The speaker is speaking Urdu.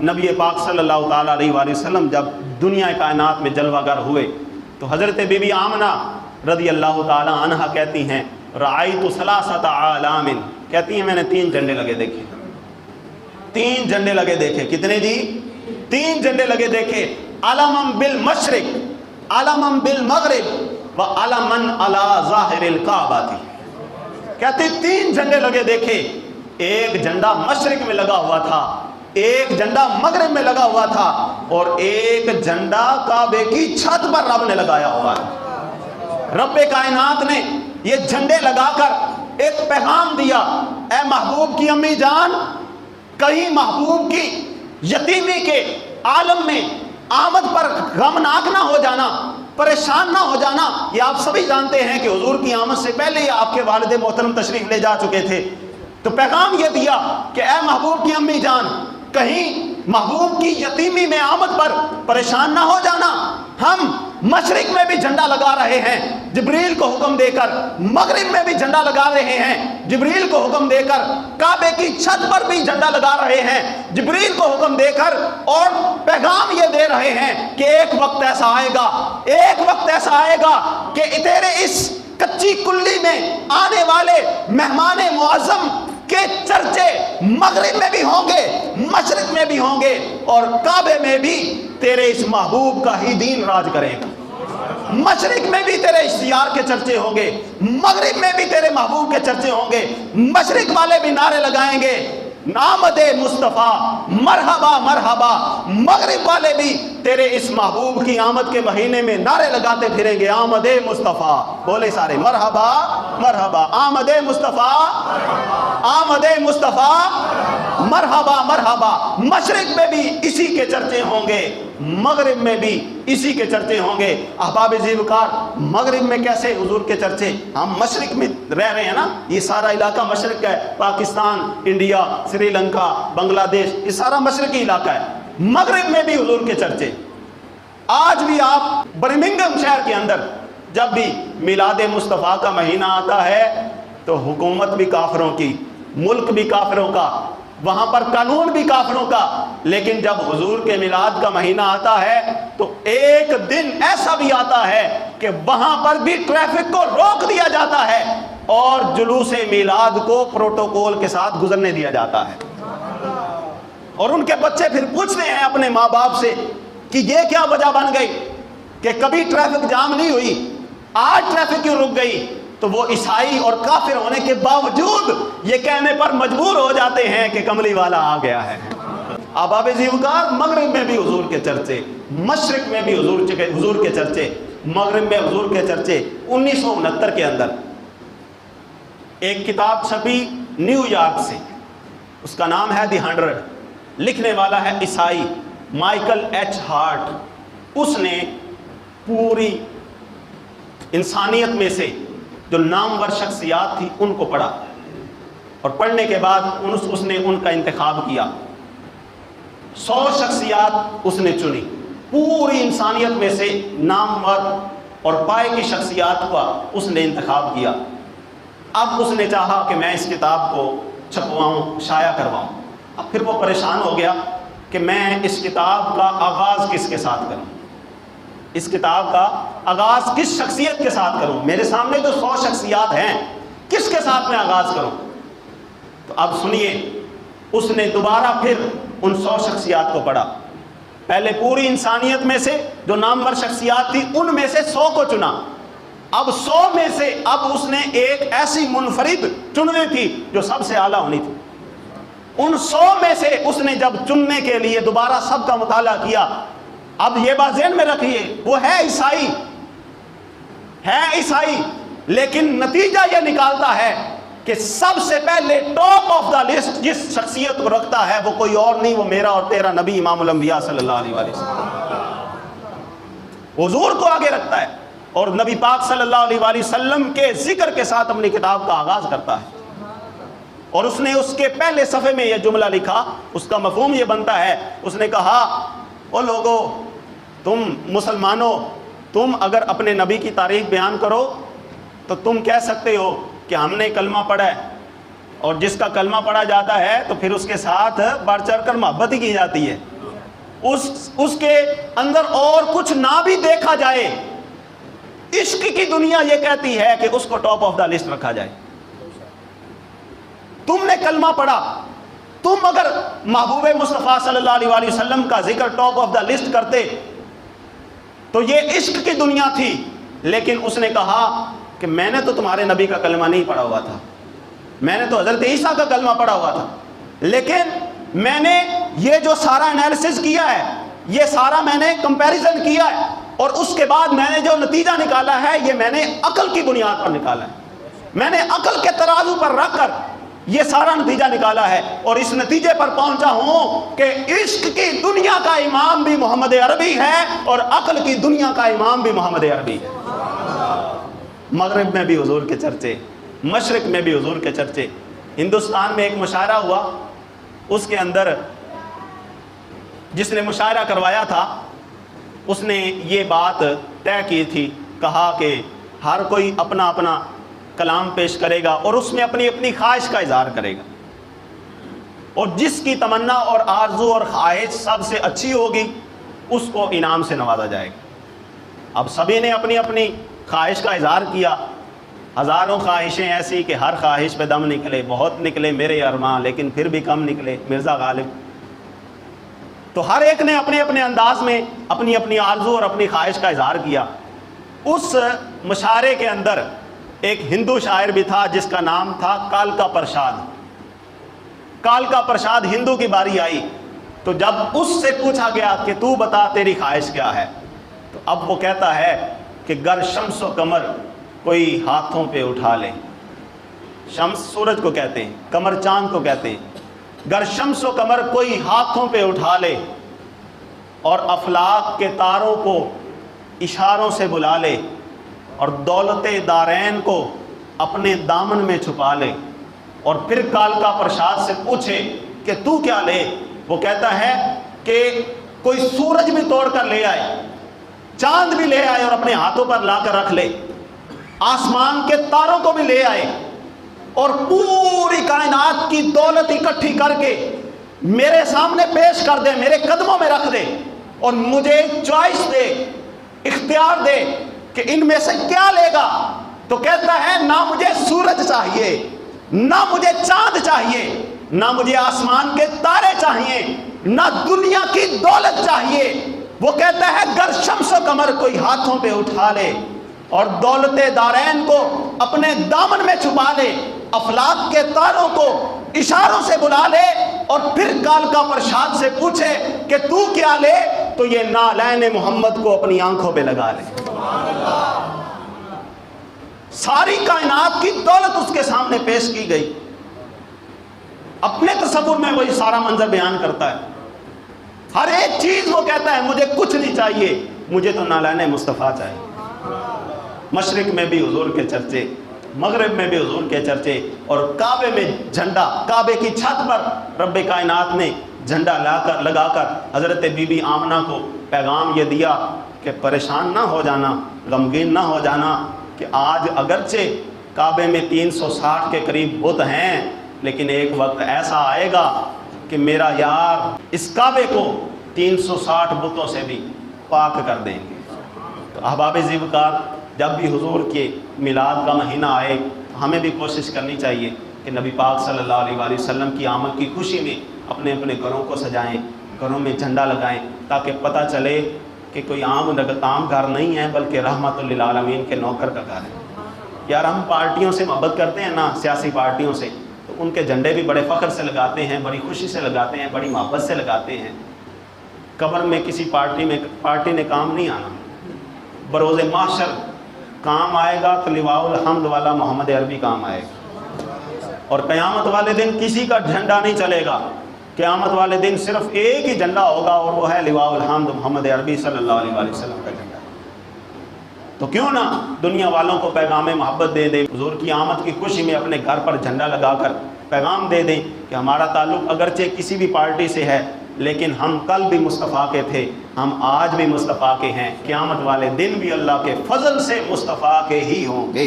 نبی پاک صلی اللہ تعالیٰ علیہ وآلہ وسلم جب دنیا کائنات میں جلوہ گر ہوئے تو حضرت بی بی آمنہ رضی اللہ تعالیٰ عنہ کہتی ہیں رأیت ثلاثۃ اعلام، کہتی ہیں میں نے 3 جھنڈے لگے دیکھے، 3 جھنڈے لگے دیکھے۔ کتنے جی؟ 3 جھنڈے لگے دیکھے، علمم بالمشرق، علمم بالمغرب و علمن علی ظاہر الکعبہ تھی۔ کہتی 3 جھنڈے لگے دیکھے، ایک جھنڈا مشرق میں لگا ہوا تھا، ایک جھنڈا مغرب میں لگا ہوا تھا، اور ایک جھنڈا کعبے کی چھت پر رب نے لگایا ہوا ہے۔ رب کائنات نے یہ جھنڈے لگا کر ایک پیغام دیا، اے محبوب کی امی جان، کہیں محبوب کی یتیمی کے عالم میں آمد پر غمناک نہ ہو جانا، پریشان نہ ہو جانا۔ یہ آپ سبھی جانتے ہیں کہ حضور کی آمد سے پہلے ہی آپ کے والد محترم تشریف لے جا چکے تھے، تو پیغام یہ دیا کہ اے محبوب کی امی جان، کہیں محبوب کی یتیمی میں آمد پر پریشان نہ ہو جانا، ہم مشرق میں بھی جھنڈا لگا رہے ہیں جبریل کو حکم دے کر، مغرب میں بھی جھنڈا لگا رہے ہیں جبریل کو حکم دے کر، کعبے کی چھت پر بھی جھنڈا لگا رہے ہیں جبریل کو حکم دے کر، اور پیغام یہ دے رہے ہیں کہ ایک وقت ایسا آئے گا، ایک وقت ایسا آئے گا کہ تیرے اس کچی کلی میں آنے والے مہمان معظم کے چرچے مغرب میں بھی ہوں گے، مشرق میں بھی ہوں گے، اور کعبے میں بھی تیرے اس محبوب کا ہی دین راج کرے گا۔ مشرق میں بھی تیرے اشتیاق کے چرچے ہوں گے، مغرب میں بھی تیرے محبوب کے چرچے ہوں گے، مشرق والے بھی نعرے لگائیں گے آمد مصطفیٰ مرحبا مرحبا، مغرب والے بھی تیرے اس محبوب کی آمد کے مہینے میں نعرے لگاتے پھریں گے آمد مصطفیٰ، بولے سارے مرحبا مرحبا، آمد مصطفیٰ، آمد مصطفیٰ، مرحبا مرحبا۔ مشرق میں بھی اسی کے چرچے ہوں گے، مغرب میں بھی اسی کے چرچے ہوں گے۔ احباب زیوکار، مغرب میں کیسے حضور کے چرچے؟ ہم مشرق میں رہ رہے ہیں نا، یہ سارا علاقہ مشرق ہے، پاکستان، انڈیا، سری لنکا، بنگلہ دیش، یہ سارا مشرقی علاقہ ہے۔ مغرب میں بھی حضور کے چرچے۔ آج بھی آپ برمنگھم شہر کے اندر جب بھی میلاد مصطفیٰ کا مہینہ آتا ہے تو حکومت بھی کافروں کی، ملک بھی کافروں کا، وہاں پر قانون بھی کافروں کا، لیکن جب حضور کے میلاد کا مہینہ آتا ہے تو ایک دن ایسا بھی آتا ہے کہ وہاں پر بھی ٹریفک کو روک دیا جاتا ہے اور جلوس میلاد کو پروٹوکول کے ساتھ گزرنے دیا جاتا ہے۔ اور ان کے بچے پھر پوچھتے ہیں اپنے ماں باپ سے کہ یہ کیا وجہ بن گئی کہ کبھی ٹریفک جام نہیں ہوئی، آج ٹریفک کیوں رک گئی؟ تو وہ عیسائی اور کافر ہونے کے باوجود یہ کہنے پر مجبور ہو جاتے ہیں کہ کملی والا آ گیا ہے۔ احباب زیوکار، مغرب میں بھی حضور کے چرچے، مشرق میں بھی حضور کے چرچے، مغرب میں حضور کے چرچے۔ 1969 کے اندر ایک کتاب چھپی نیو یارک سے، اس کا نام ہے دی 100، لکھنے والا ہے عیسائی مائیکل ایچ ہارٹ۔ اس نے پوری انسانیت میں سے جو نامور شخصیات تھی ان کو پڑھا، اور پڑھنے کے بعد اس نے ان کا انتخاب کیا۔ 100 شخصیات اس نے چنی، پوری انسانیت میں سے نامور اور پائے کی شخصیات کا اس نے انتخاب کیا۔ اب اس نے چاہا کہ میں اس کتاب کو چھپواؤں، شائع کرواؤں۔ اب پھر وہ پریشان ہو گیا کہ میں اس کتاب کا آغاز کس کے ساتھ کروں، اس کتاب کا آغاز کس شخصیت کے ساتھ کروں؟ میرے سامنے تو 100 شخصیات ہیں، کس کے ساتھ میں آغاز کروں؟ تو اب سنیے، اس نے دوبارہ پھر ان 100 شخصیات کو پڑھا۔ پہلے پوری انسانیت میں سے جو نامور شخصیات تھی ان میں سے 100 کو چنا۔ اب 100 میں سے اب اس نے ایک ایسی منفرد چننی تھی جو سب سے اعلیٰ ہونی تھی۔ ان 100 میں سے اس نے جب چننے کے لیے دوبارہ سب کا مطالعہ کیا، اب یہ بات ذہن میں رکھیے، وہ ہے عیسائی، ہے عیسائی، لیکن نتیجہ یہ نکالتا ہے کہ سب سے پہلے ٹاپ آف دا لسٹ جس شخصیت کو رکھتا ہے وہ کوئی اور نہیں، وہ میرا اور تیرا نبی امام الانبیاء صلی اللہ علیہ وسلم، حضور کو آگے رکھتا ہے، اور نبی پاک صلی اللہ علیہ وسلم کے ذکر کے ساتھ اپنی کتاب کا آغاز کرتا ہے۔ اور اس نے اس کے پہلے صفحے میں یہ جملہ لکھا، اس کا مفہوم یہ بنتا ہے، اس نے کہا او لوگو، تم مسلمانوں، تم اگر اپنے نبی کی تعریف بیان کرو تو تم کہہ سکتے ہو کہ ہم نے کلمہ پڑھا ہے، اور جس کا کلمہ پڑھا جاتا ہے تو پھر اس کے ساتھ بڑھ چڑھ کر محبت ہی کی جاتی ہے۔ اس کے اندر اور کچھ نہ بھی دیکھا جائے، عشق کی دنیا یہ کہتی ہے کہ اس کو ٹاپ آف دا لسٹ رکھا جائے۔ تم نے کلمہ پڑھا، تم اگر محبوب مصطفیٰ صلی اللہ علیہ وآلہ وسلم کا ذکر ٹاپ آف دا لسٹ کرتے تو یہ عشق کی دنیا تھی، لیکن اس نے کہا کہ میں نے تو تمہارے نبی کا کلمہ نہیں پڑھا ہوا تھا، میں نے تو حضرت عیسیٰ کا کلمہ پڑھا ہوا تھا، لیکن میں نے یہ جو سارا انالیسس کیا ہے، یہ سارا میں نے کمپیریزن کیا ہے، اور اس کے بعد میں نے جو نتیجہ نکالا ہے یہ میں نے عقل کی بنیاد پر نکالا ہے، میں نے عقل کے ترازو پر رکھ کر یہ سارا نتیجہ نکالا ہے، اور اس نتیجے پر پہنچا ہوں کہ عشق کی دنیا کا امام بھی محمد عربی ہے اور عقل کی دنیا کا امام بھی محمد عربی ہے۔ مغرب میں بھی حضور کے چرچے، مشرق میں بھی حضور کے چرچے۔ ہندوستان میں ایک مشاعرہ ہوا، اس کے اندر جس نے مشاعرہ کروایا تھا اس نے یہ بات طے کی تھی، کہا کہ ہر کوئی اپنا اپنا کلام پیش کرے گا اور اس میں اپنی اپنی خواہش کا اظہار کرے گا، اور جس کی تمنا اور آرزو اور خواہش سب سے اچھی ہوگی اس کو انعام سے نوازا جائے گا۔ اب سبھی نے اپنی اپنی خواہش کا اظہار کیا، ہزاروں خواہشیں ایسی کہ ہر خواہش پہ دم نکلے، بہت نکلے میرے ارماں لیکن پھر بھی کم نکلے مرزا غالب۔ تو ہر ایک نے اپنے اپنے انداز میں اپنی اپنی آرزو اور اپنی خواہش کا اظہار کیا۔ اس مشاعرے کے اندر ایک ہندو شاعر بھی تھا جس کا نام تھا کالکا پرشاد۔ کالکا پرشاد ہندو کی باری آئی تو جب اس سے پوچھا گیا کہ تو بتا تیری خواہش کیا ہے، تو اب وہ کہتا ہے کہ گر شمس و قمر کوئی ہاتھوں پہ اٹھا لے۔ شمس سورج کو کہتے ہیں، قمر چاند کو کہتے ہیں۔ گر شمس و قمر کوئی ہاتھوں پہ اٹھا لے اور افلاک کے تاروں کو اشاروں سے بلا لے اور دولت دارین کو اپنے دامن میں چھپا لے، اور پھر کالکا پرشاد سے پوچھے کہ تو کیا لے؟ وہ کہتا ہے کہ کوئی سورج بھی توڑ کر لے آئے، چاند بھی لے آئے اور اپنے ہاتھوں پر لا کر رکھ لے، آسمان کے تاروں کو بھی لے آئے اور پوری کائنات کی دولت اکٹھی کر کے میرے سامنے پیش کر دے، میرے قدموں میں رکھ دے، اور مجھے چوائس دے، اختیار دے کہ ان میں سے کیا لے گا۔ تو کہتا ہے نہ مجھے سورج چاہیے، نہ مجھے چاند چاہیے، نہ مجھے آسمان کے تارے چاہیے، نہ دنیا کی دولت چاہیے۔ وہ کہتا ہے گر شمس و قمر کوئی ہاتھوں پہ اٹھا لے اور دولت دارین کو اپنے دامن میں چھپا لے، افلاک کے تاروں کو اشاروں سے بلا لے، اور پھر کالکا پرشاد سے پوچھے کہ تو کیا لے؟ تو یہ نالین محمد کو اپنی آنکھوں پہ لگا لے۔ ساری کائنات کی دولت اس کے سامنے پیش کی گئی، اپنے تصور میں وہی سارا منظر بیان کرتا ہے، ہر ایک چیز وہ کہتا ہے مجھے کچھ نہیں چاہیے، مجھے تو نالین مصطفیٰ چاہیے۔ مشرق میں بھی حضور کے چرچے، مغرب میں بھی حضور کے چرچے، اور کعبے میں جھنڈا، کعبے کی چھت پر رب کائنات نے جھنڈا لگا کر حضرت بی بی آمنہ کو پیغام یہ دیا کہ پریشان نہ ہو جانا، غمگین نہ ہو جانا، کہ آج اگرچہ کعبے میں 360 کے قریب بت ہیں، لیکن ایک وقت ایسا آئے گا کہ میرا یار اس کعبے کو 360 بتوں سے بھی پاک کر دیں گے۔ تو احباب زیوکار، جب بھی حضور کے میلاد کا مہینہ آئے ہمیں بھی کوشش کرنی چاہیے کہ نبی پاک صلی اللہ علیہ وآلہ وسلم کی آمد کی خوشی میں اپنے اپنے گھروں کو سجائیں، گھروں میں جھنڈا لگائیں، تاکہ پتہ چلے کہ کوئی عام گھر نہیں ہے بلکہ رحمت للعالمین کے نوکر کا گھر ہے۔ یار ہم پارٹیوں سے محبت کرتے ہیں نا، سیاسی پارٹیوں سے، تو ان کے جھنڈے بھی بڑے فخر سے لگاتے ہیں، بڑی خوشی سے لگاتے ہیں، بڑی محبت سے لگاتے ہیں۔ قبر میں کسی پارٹی نے کام نہیں آنا، بروز محشر کام آئے گا تو لواء الحمد والا محمد عربی کام آئے گا، اور قیامت والے دن کسی کا جھنڈا نہیں چلے گا۔ قیامت والے دن صرف ایک ہی جھنڈا ہوگا، اور وہ ہے لواء الحمد محمد عربی صلی اللہ علیہ وآلہ وسلم کا جھنڈا۔ تو کیوں نہ دنیا والوں کو پیغام محبت دے دیں، حضور کی آمد کی خوشی میں اپنے گھر پر جھنڈا لگا کر پیغام دے دیں کہ ہمارا تعلق اگرچہ کسی بھی پارٹی سے ہے، لیکن ہم کل بھی مصطفیٰ کے تھے، ہم آج بھی مصطفیٰ کے ہیں، قیامت والے دن بھی اللہ کے فضل سے مصطفیٰ کے ہی ہوں گے۔